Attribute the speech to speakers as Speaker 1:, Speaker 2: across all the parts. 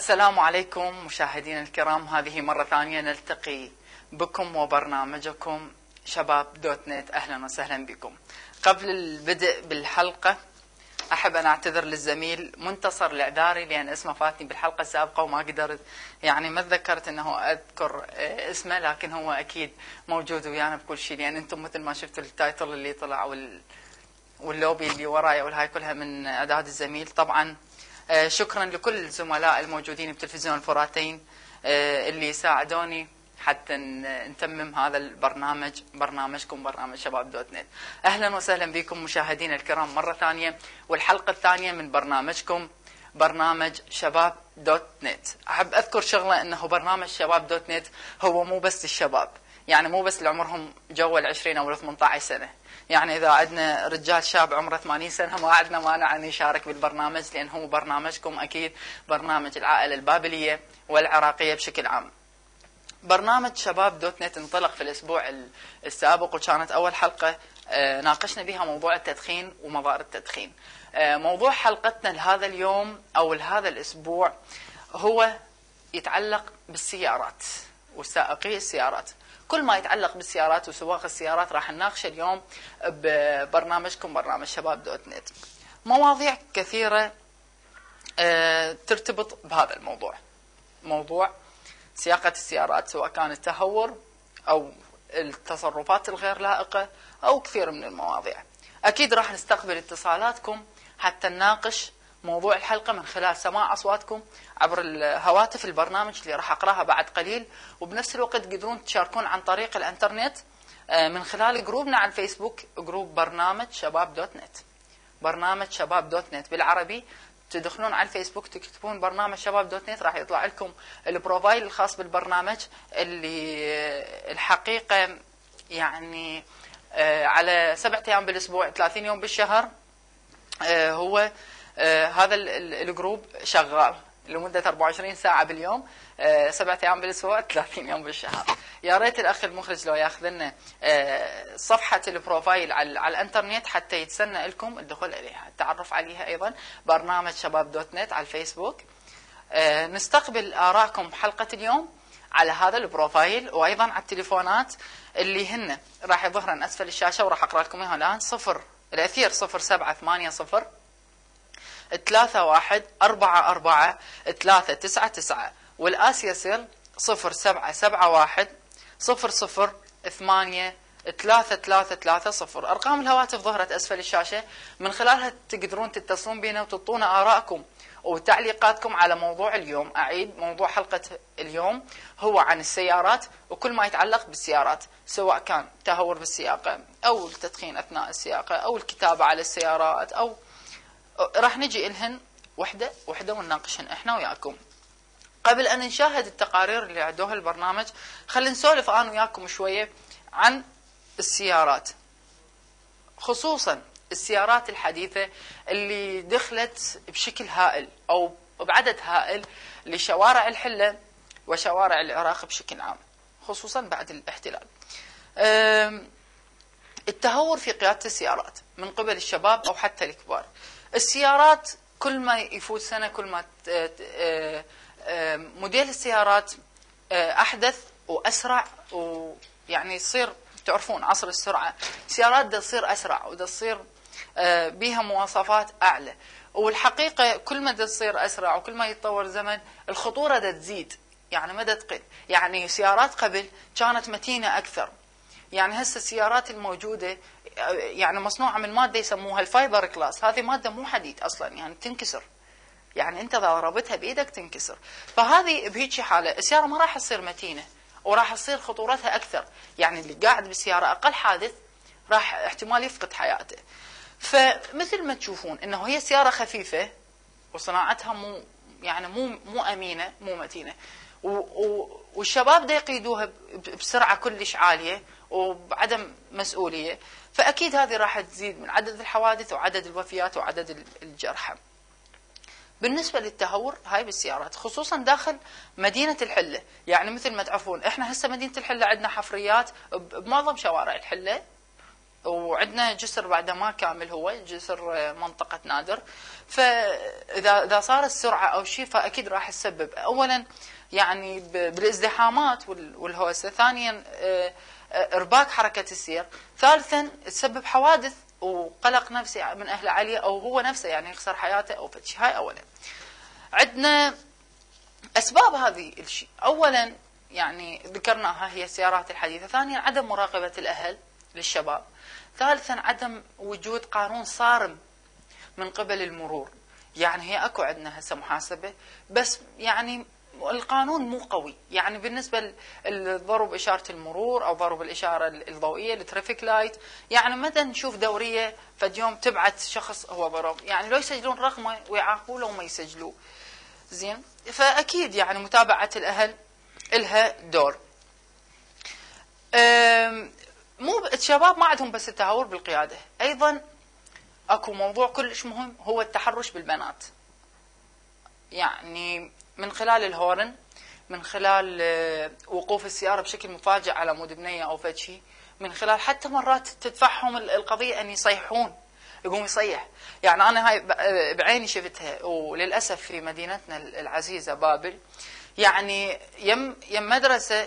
Speaker 1: السلام عليكم مشاهدينا الكرام، هذه مرة ثانية نلتقي بكم وبرنامجكم شباب دوت نت. أهلا وسهلا بكم. قبل البدء بالحلقة أحب أن أعتذر للزميل منتصر العذاري لأن اسمه فاتني بالحلقة السابقة وما قدرت، يعني ما تذكرت أنه أذكر اسمه، لكن هو أكيد موجود ويانا بكل شيء، لأن أنتم مثل ما شفتوا التايتل اللي طلع واللوبي اللي ورايا والهاي كلها من إعداد الزميل. طبعا شكرا لكل الزملاء الموجودين بتلفزيون الفراتين اللي ساعدوني حتى نتمم هذا البرنامج، برنامجكم برنامج شباب دوت نت. أهلا وسهلا بكم مشاهدينا الكرام مرة ثانية، والحلقة الثانية من برنامجكم برنامج شباب دوت نت. أحب أذكر شغلة، أنه برنامج شباب دوت نت هو مو بس الشباب، يعني مو بس اللي عمرهم جو 20 أو 18 سنة، يعني إذا عندنا رجال شاب عمره 80 سنة ما عندنا مانع أن يشارك بالبرنامج، لأن هو برنامجكم أكيد برنامج العائلة البابلية والعراقية بشكل عام. برنامج شباب دوت نت انطلق في الأسبوع السابق، وكانت أول حلقة ناقشنا بها موضوع التدخين ومضار التدخين. موضوع حلقتنا لهذا اليوم أو لهذا الأسبوع هو يتعلق بالسيارات وسائقي السيارات. كل ما يتعلق بالسيارات وسواق السيارات راح نناقشه اليوم ببرنامجكم برنامج شباب دوت نت. مواضيع كثيرة ترتبط بهذا الموضوع، موضوع سياقة السيارات، سواء كان التهور أو التصرفات الغير لائقة أو كثير من المواضيع. أكيد راح نستقبل اتصالاتكم حتى نناقش موضوع الحلقة من خلال سماع أصواتكم عبر الهواتف البرنامج اللي راح أقرأها بعد قليل، وبنفس الوقت تقدرون تشاركون عن طريق الانترنت من خلال جروبنا على الفيسبوك، جروب برنامج شباب دوت نت. برنامج شباب دوت نت بالعربي، تدخلون على الفيسبوك تكتبون برنامج شباب دوت نت راح يطلع لكم البروفايل الخاص بالبرنامج، اللي الحقيقة يعني على 7 أيام بالأسبوع 30 يوم بالشهر هو هذا الجروب شغال لمدة 24 ساعة باليوم 7 أيام بالأسبوع 30 يوم بالشهر. يا ريت الأخ المخرج لو ياخذ لنا صفحة البروفايل على الانترنت حتى يتسنى لكم الدخول إليها، التعرف عليها أيضا برنامج شباب دوت نت على الفيسبوك. نستقبل آراءكم بحلقة اليوم على هذا البروفايل، وأيضا على التليفونات اللي هن راح يظهرن أسفل الشاشة وراح أقرأ لكم إياها الآن. الأثير 0780 3144 والآسيا سيل 0771 00 83330. أرقام الهواتف ظهرت أسفل الشاشة، من خلالها تقدرون تتصلون بنا وتعطونا آراءكم وتعليقاتكم على موضوع اليوم. أعيد، موضوع حلقة اليوم هو عن السيارات وكل ما يتعلق بالسيارات، سواء كان تهور بالسياقة أو التدخين أثناء السياقة أو الكتابة على السيارات، أو راح نجي إلهن وحدة وحدة ونناقشهن إحنا وياكم. قبل أن نشاهد التقارير اللي عدوها البرنامج، خلينا نسولف أنا وياكم شوية عن السيارات، خصوصا السيارات الحديثة اللي دخلت بشكل هائل أو بعدد هائل لشوارع الحلة وشوارع العراق بشكل عام، خصوصا بعد الاحتلال. التهور في قيادة السيارات من قبل الشباب أو حتى الكبار. السيارات كل ما يفوت سنة كل ما موديل السيارات أحدث وأسرع، ويعني يصير تعرفون عصر السرعة، السيارات دا تصير أسرع ودا تصير بيها مواصفات أعلى، والحقيقة كل ما دا تصير أسرع وكل ما يتطور زمن الخطورة دا تزيد، يعني ما دا تقل. يعني سيارات قبل كانت متينة أكثر، يعني هسه السيارات الموجودة يعني مصنوعة من مادة يسموها الفايبر كلاس، هذه مادة مو حديد أصلا، يعني تنكسر، يعني أنت إذا ضربتها بإيدك تنكسر. فهذه بهيك حالة السيارة ما راح تصير متينة وراح تصير خطورتها أكثر، يعني اللي قاعد بالسيارة أقل حادث راح احتمال يفقد حياته. فمثل ما تشوفون إنه هي سيارة خفيفة وصناعتها مو أمينة، مو متينة، والشباب دا يقيدوها بسرعة كلش عالية وبعدم مسؤولية، فأكيد هذه راح تزيد من عدد الحوادث وعدد الوفيات وعدد الجرحى. بالنسبة للتهور هاي بالسيارات خصوصا داخل مدينة الحلة، يعني مثل ما تعرفون احنا هسه مدينة الحلة عندنا حفريات بمعظم شوارع الحلة، وعندنا جسر بعد ما كامل، هو جسر منطقة نادر. فإذا صار السرعة أو شيء فأكيد راح تسبب أولا يعني بالازدحامات والهوسة، ثانيا إرباك حركة السير، ثالثا تسبب حوادث وقلق نفسي من أهل عليه أو هو نفسه يعني يخسر حياته أو فشي. هاي أولا. عندنا أسباب هذه الشيء، أولا يعني ذكرناها هي السيارات الحديثة، ثانيا عدم مراقبة الأهل للشباب، ثالثا عدم وجود قانون صارم من قبل المرور. يعني هي اكو عندنا هسه محاسبة بس يعني القانون مو قوي، يعني بالنسبة لضرب إشارة المرور أو ضرب الإشارة الضوئية الترافيك لايت، يعني متى نشوف دورية فد يوم تبعت شخص هو ضرب، يعني لو يسجلون رقمه ويعاقبوه لو ما يسجلوه. زين، فأكيد يعني متابعة الأهل إلها دور. مو الشباب ما عندهم بس التهور بالقيادة، أيضا اكو موضوع كلش مهم هو التحرش بالبنات. يعني من خلال الهورن، من خلال وقوف السيارة بشكل مفاجئ على مود بنية أو فد شيء، من خلال حتى مرات تدفعهم القضية أن يصيحون، يقوم يصيح. يعني أنا هاي بعيني شفتها، وللأسف في مدينتنا العزيزة بابل، يعني يم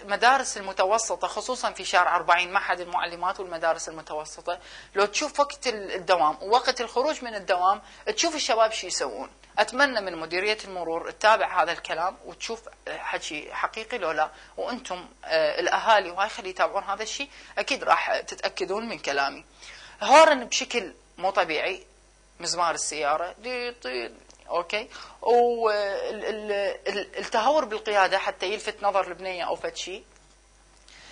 Speaker 1: مدارس المتوسطة خصوصا في شارع 40 معهد المعلمات والمدارس المتوسطة، لو تشوف وقت الدوام ووقت الخروج من الدوام تشوف الشباب شو يسوون. أتمنى من مديرية المرور تتابع هذا الكلام وتشوف حكي حقيقي لو لا، وأنتم الأهالي وهاي خلي يتابعون هذا الشيء، أكيد راح تتأكدون من كلامي. هورن بشكل مو طبيعي، مزمار السيارة اوكي، والتهور بالقياده حتى يلفت نظر البنيه او فد شيء،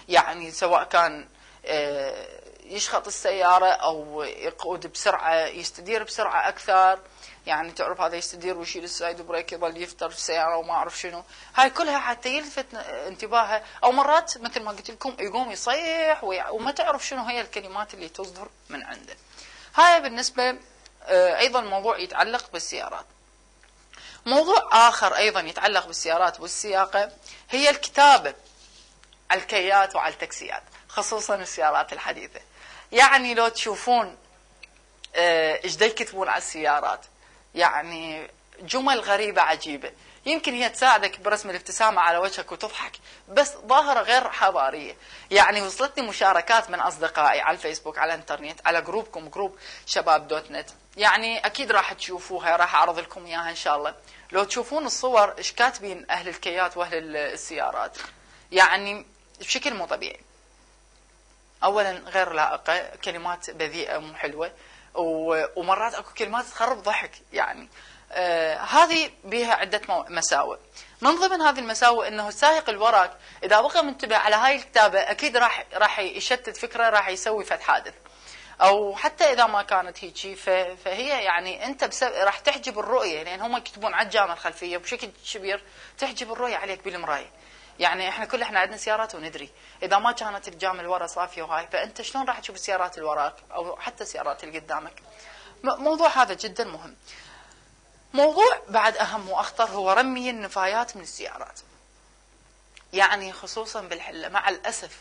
Speaker 1: يعني سواء كان يشخط السياره او يقود بسرعه، يستدير بسرعه اكثر. يعني تعرف هذا يستدير ويشيل السايد بريك يظل يفتر في السياره وما اعرف شنو، هاي كلها حتى يلفت انتباهه، او مرات مثل ما قلت لكم يقوم يصيح وما تعرف شنو هي الكلمات اللي تصدر من عنده. هاي بالنسبه ايضا موضوع يتعلق بالسيارات. موضوع آخر أيضا يتعلق بالسيارات والسياقة هي الكتابة على الكيات وعلى التاكسيات، خصوصا السيارات الحديثة. يعني لو تشوفون ايش دا يكتبون على السيارات، يعني جمل غريبة عجيبة، يمكن هي تساعدك برسم الابتسامة على وجهك وتضحك، بس ظاهرة غير حضارية. يعني وصلتني مشاركات من أصدقائي على الفيسبوك، على الانترنت، على جروبكم، جروب شباب دوت نت، يعني أكيد راح تشوفوها، راح أعرض لكم إياها إن شاء الله. لو تشوفون الصور إيش كاتبين أهل الكيات وأهل السيارات، يعني بشكل مو طبيعي. أولا غير لائقة، كلمات بذيئة مو حلوة، ومرات أكو كلمات تخرب ضحك. يعني هذه بها عدة مساوئ. من ضمن هذه المساوئ انه السائق الوراك اذا بقى منتبه على هاي الكتابة اكيد راح يشتت فكرة، راح يسوي فد حادث. او حتى اذا ما كانت هيجي فهي يعني انت راح تحجب الرؤية، لان هم يكتبون على الجامة الخلفية بشكل كبير، تحجب الرؤية عليك بالمراية. يعني احنا عندنا سيارات وندري اذا ما كانت الجامة الورا صافية وهاي، فانت شلون راح تشوف السيارات اللي وراك او حتى السيارات اللي قدامك. موضوع هذا جدا مهم. موضوع بعد أهم وأخطر هو رمي النفايات من السيارات، يعني خصوصا بالحلة مع الأسف،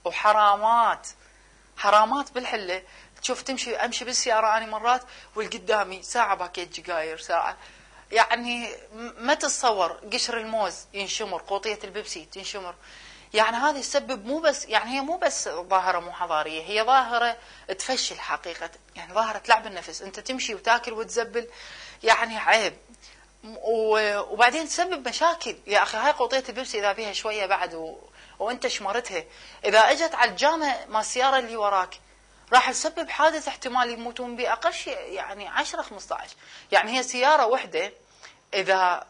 Speaker 1: وحرامات بالحلة. تشوف أمشي بالسيارة أنا مرات والقدامي ساعة باكيت جقاير، ساعة يعني ما تتصور، قشر الموز ينشمر، قوطية البيبسي تنشمر. يعني هذا يسبب هي مو بس ظاهرة مو حضارية، هي ظاهرة تفشل حقيقة، يعني ظاهرة لعب النفس. أنت تمشي وتاكل وتزبل، يعني عيب. وبعدين تسبب مشاكل. يا أخي هاي قوطية البيبسي إذا فيها شوية بعد وأنت شمرتها، إذا أجت على الجامة مع السيارة اللي وراك راح تسبب حادث احتمال يموتون به أقل شيء يعني 10-15. يعني هي سيارة واحدة إذا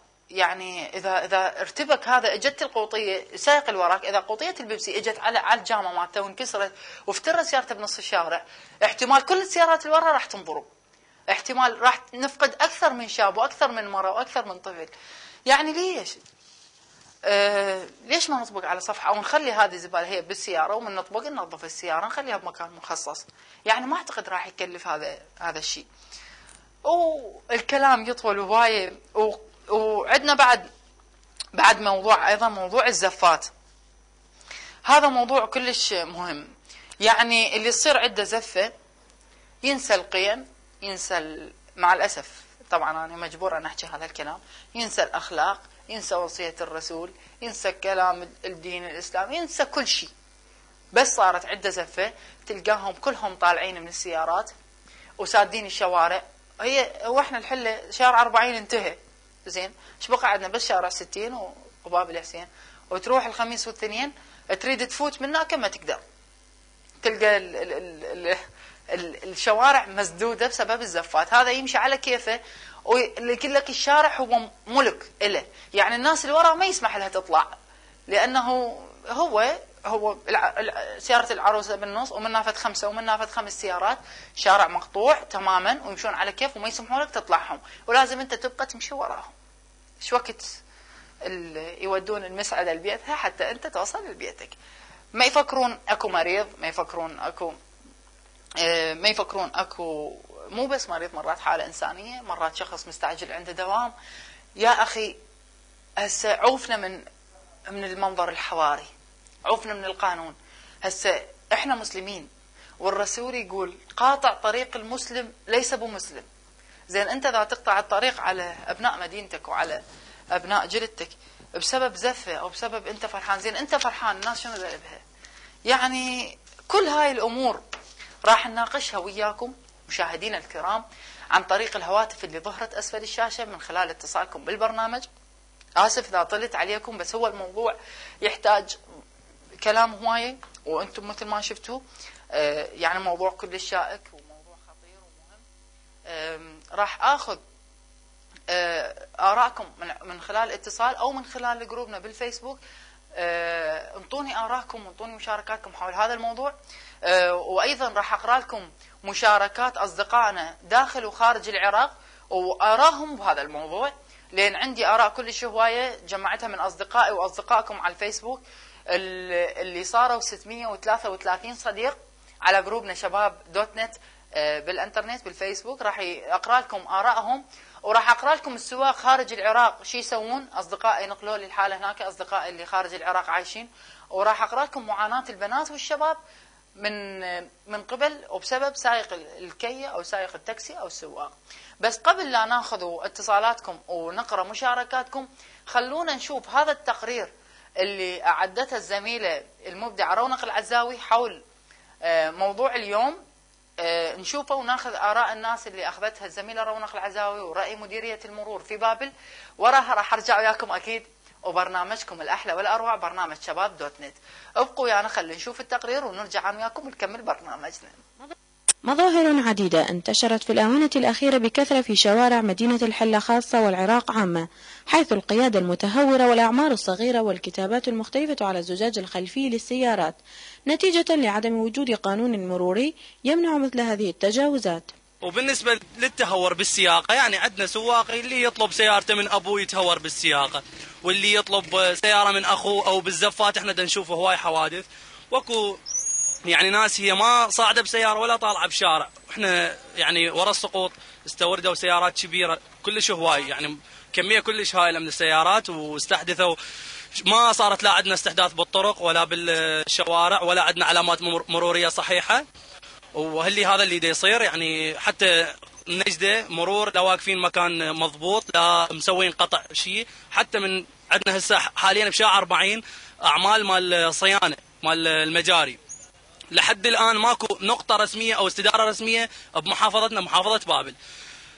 Speaker 1: ارتبك هذا، اجت القوطيه سائق الوراك، اذا قوطيه البيبسي اجت على الجامه مالته وانكسرت وافترت سيارته بنص الشارع، احتمال كل السيارات اللي ورا راح تنضرب، احتمال راح نفقد اكثر من شاب واكثر من مراه واكثر من طفل. يعني ليش ما نطبق على صفحه او نخلي هذه الزباله هي بالسياره، ومن نطبق ننظف السياره نخليها بمكان مخصص. يعني ما اعتقد راح يكلف هذا الشيء. والكلام يطول هوايه. وعندنا بعد موضوع ايضا موضوع الزفات. هذا موضوع كلش مهم. يعني اللي يصير عنده زفة ينسى القيم، ينسى مع الأسف طبعا أنا مجبورة أن أحكي هذا الكلام، ينسى الأخلاق، ينسى وصية الرسول، ينسى كلام الدين الإسلامي، ينسى كل شيء. بس صارت عنده زفة تلقاهم كلهم طالعين من السيارات وسادين الشوارع. واحنا الحلة شارع 40 انتهى، زين ايش بقى عندنا؟ بس شارع 60 وباب الحسين، وتروح الخميس والاثنين تريد تفوت من هناك ما تقدر، تلقى الشوارع مسدودة بسبب الزفات. هذا يمشي على كيفه ويقول لك الشارع هو ملك له، يعني الناس اللي وراه ما يسمح لها تطلع، لأنه هو سيارة العروسة بالنص ومن نافذ 5 ومن نافذ 5 سيارات، شارع مقطوع تماما ويمشون على كيف وما يسمحون لك تطلعهم، ولازم انت تبقى تمشي وراهم. ايش وقت يودون المسعدة لبيتها حتى انت توصل لبيتك. ما يفكرون اكو مريض، ما يفكرون اكو مو بس مريض، مرات حالة انسانية، مرات شخص مستعجل عنده دوام. يا اخي هسه عوفنا من المنظر الحواري، عوفنا من القانون. هسه احنا مسلمين والرسول يقول قاطع طريق المسلم ليس بمسلم. زين انت اذا تقطع الطريق على ابناء مدينتك وعلى ابناء جلدتك بسبب زفه او بسبب انت فرحان، زين انت فرحان الناس شنو ذنبها؟ يعني كل هاي الامور راح نناقشها وياكم مشاهدينا الكرام عن طريق الهواتف اللي ظهرت اسفل الشاشه من خلال اتصالكم بالبرنامج. اسف اذا طلت عليكم، بس هو الموضوع يحتاج كلام هوايه، وانتم مثل ما شفتوا يعني موضوع كلش شائك وموضوع خطير ومهم. راح اخذ آراءكم من خلال اتصال او من خلال جروبنا بالفيسبوك. انطوني آراءكم وانطوني مشاركاتكم حول هذا الموضوع، وايضا راح اقرا لكم مشاركات اصدقائنا داخل وخارج العراق وآراهم بهذا الموضوع، لان عندي آراء كلش هوايه جمعتها من اصدقائي واصدقائكم على الفيسبوك اللي صاروا 633 صديق على جروبنا شباب دوت نت بالانترنت بالفيسبوك. راح اقرا لكم آرائهم، وراح اقرا لكم السواق خارج العراق شو يسوون. اصدقائي نقلوا لي الحاله هناك، اصدقائي اللي خارج العراق عايشين، وراح اقرا لكم معاناه البنات والشباب من قبل وبسبب سائق الكيه او سائق التاكسي او السواق. بس قبل لا ناخذ اتصالاتكم ونقرا مشاركاتكم، خلونا نشوف هذا التقرير اللي اعدته الزميله المبدعه رونق العزاوي حول موضوع اليوم. نشوفه وناخذ آراء الناس اللي أخذتها الزميلة رونق العزاوي ورأي مديرية المرور في بابل. وراها راح أرجع وياكم أكيد وبرنامجكم الأحلى والأروع برنامج شباب دوت نت. ابقوا ويانا خلينا نشوف التقرير ونرجع عن وياكم ونكمل برنامجنا.
Speaker 2: مظاهر عديدة انتشرت في الآونة الأخيرة بكثرة في شوارع مدينة الحلة خاصة والعراق عامة، حيث القيادة المتهورة والأعمار الصغيرة والكتابات المختلفة على الزجاج الخلفي للسيارات نتيجة لعدم وجود قانون مروري يمنع مثل هذه التجاوزات.
Speaker 3: وبالنسبة للتهور بالسياقة، يعني عندنا سواق اللي يطلب سيارته من أبوه يتهور بالسياقة، واللي يطلب سيارة من أخوه، أو بالزفات احنا دا نشوف هواي حوادث. وكو يعني ناس هي ما صاعدة بسيارة ولا طالعة بشارع، احنا يعني ورا السقوط استوردوا سيارات كبيرة كلش هواي، يعني كمية كلش هائلة من السيارات، واستحدثوا ما صارت لا عندنا استحداث بالطرق ولا بالشوارع ولا عندنا علامات مرورية صحيحة. وهلي هذا اللي دا يصير، يعني حتى النجدة مرور لا واقفين مكان مضبوط، لا مسوين قطع شيء. حتى من عندنا هسه حاليا بشارع 40 أعمال مال صيانة مال المجاري، لحد الآن ماكو نقطة رسمية أو استدارة رسمية بمحافظتنا محافظة بابل.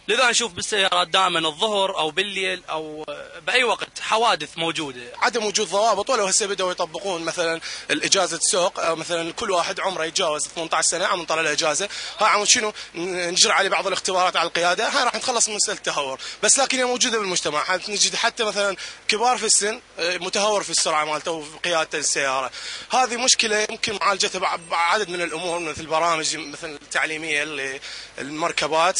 Speaker 3: لذا نشوف بالسيارات دائما الظهر او بالليل او باي وقت حوادث موجوده.
Speaker 4: عدم وجود ضوابط، ولو هسه بدأوا يطبقون مثلا الاجازه السوق، أو مثلا كل واحد عمره يتجاوز 18 سنه عم نطلع له اجازه، ها شنو نجري عليه بعض الاختبارات على القياده، هاي راح نتخلص من مساله التهور. بس لكن هي موجوده بالمجتمع، نجد حتى مثلا كبار في السن متهور في السرعه مالته وفي قيادته السياره. هذه مشكله يمكن معالجتها بعدد من الامور، مثل برامج مثلا التعليميه المركبات،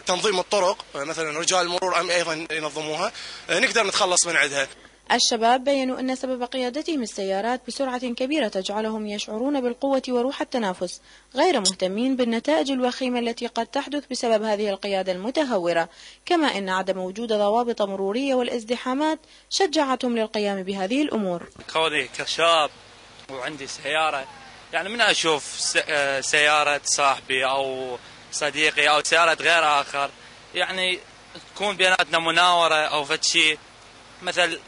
Speaker 4: تنظيم الطرق، مثلا رجال المرور ايضا ينظموها، نقدر نتخلص من عندها.
Speaker 2: الشباب بيّنوا أن سبب قيادتهم السيارات بسرعة كبيرة تجعلهم يشعرون بالقوة وروح التنافس، غير مهتمين بالنتائج الوخيمة التي قد تحدث بسبب هذه القيادة المتهورة، كما أن عدم وجود ضوابط مرورية والازدحامات شجعتهم للقيام بهذه الأمور.
Speaker 5: كوني كشاب وعندي سيارة
Speaker 3: يعني من أشوف سيارة صاحبي أو صديقي أو سيارة غير آخر، يعني تكون بيناتنا مناورة أو فد شيء مثل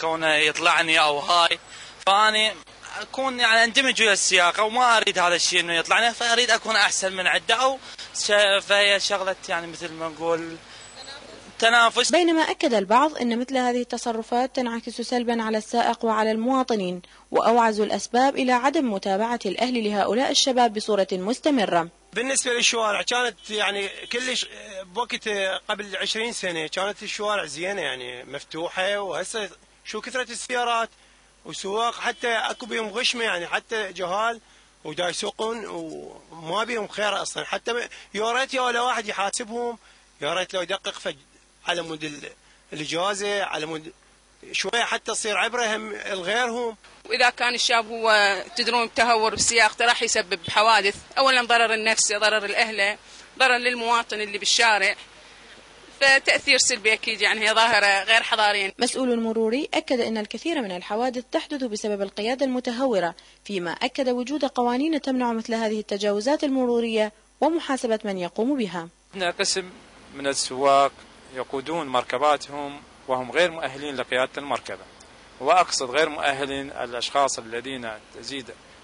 Speaker 3: كونه يطلعني أو هاي، فأني أكون يعني أندمج ويا السياقة وما أريد هذا الشيء إنه يطلعني، فأريد أكون أحسن من عدة أو فهي شغلة يعني مثل ما نقول تنافس.
Speaker 2: بينما أكد البعض أن مثل هذه التصرفات تنعكس سلبا على السائق وعلى المواطنين، وأوعزوا الأسباب إلى عدم متابعة الأهل لهؤلاء الشباب بصورة مستمرة.
Speaker 5: بالنسبة للشوارع كانت يعني كلش بوقت قبل 20 سنة كانت الشوارع زينة يعني مفتوحة، وهسه شو كثرة السيارات وسواق حتى اكو بيهم غشمة، يعني حتى جهال ودا يسوقون وما بيهم خير اصلا. حتى يا ريت يا ولا واحد يحاسبهم، يا ريت لو يدقق على مود الاجازة، على مود شوية حتى تصير عبرة هم الغيرهم.
Speaker 6: وإذا كان الشاب هو تدرون بتهور بالسياقة راح يسبب حوادث، أولا ضرر النفس، ضرر الأهل، ضرر للمواطن اللي بالشارع، فتأثير سلبي أكيد. يعني هي ظاهرة غير حضارية.
Speaker 2: مسؤول مروري أكد أن الكثير من الحوادث تحدث بسبب القيادة المتهورة، فيما أكد وجود قوانين تمنع مثل هذه التجاوزات المرورية ومحاسبة من يقوم بها.
Speaker 7: هنا قسم من السواق يقودون مركباتهم وهم غير مؤهلين لقيادة المركبة، وأقصد غير مؤهلين الأشخاص الذين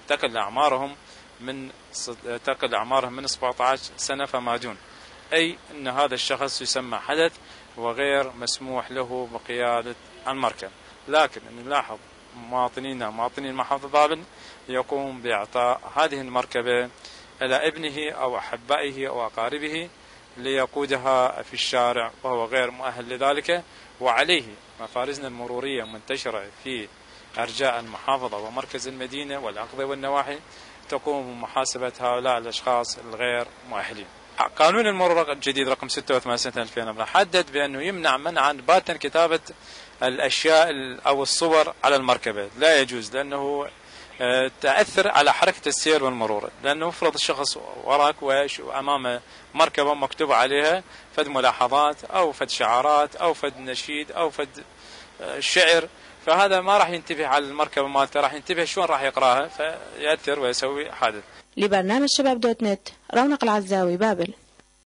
Speaker 7: تقل أعمارهم من 17 سنة فما دون، أي أن هذا الشخص يسمى حدث وغير مسموح له بقيادة المركب. لكن نلاحظ مواطنين محافظة بابل يقوم بإعطاء هذه المركبة إلى ابنه أو أحبائه أو أقاربه ليقودها في الشارع وهو غير مؤهل لذلك، وعليه مفارزنا المرورية منتشرة في أرجاء المحافظة ومركز المدينة والأقضية والنواحي تقوم بمحاسبة هؤلاء الأشخاص الغير مؤهلين. قانون المرور الجديد رقم 86 سنة 2000 حدد بأنه يمنع منعا باتا كتابة الأشياء أو الصور على المركبة، لا يجوز، لأنه تأثر على حركة السير والمرور، لأنه افرض الشخص وراك وأمامه مركبة مكتوب عليها فد ملاحظات أو فد شعارات أو فد نشيد أو فد شعر، فهذا ما راح ينتبه على المركبة مالته، راح ينتبه شلون راح يقراها فيأثر ويسوي حادث.
Speaker 2: لبرنامج شباب دوت نت، رونق العزاوي، بابل.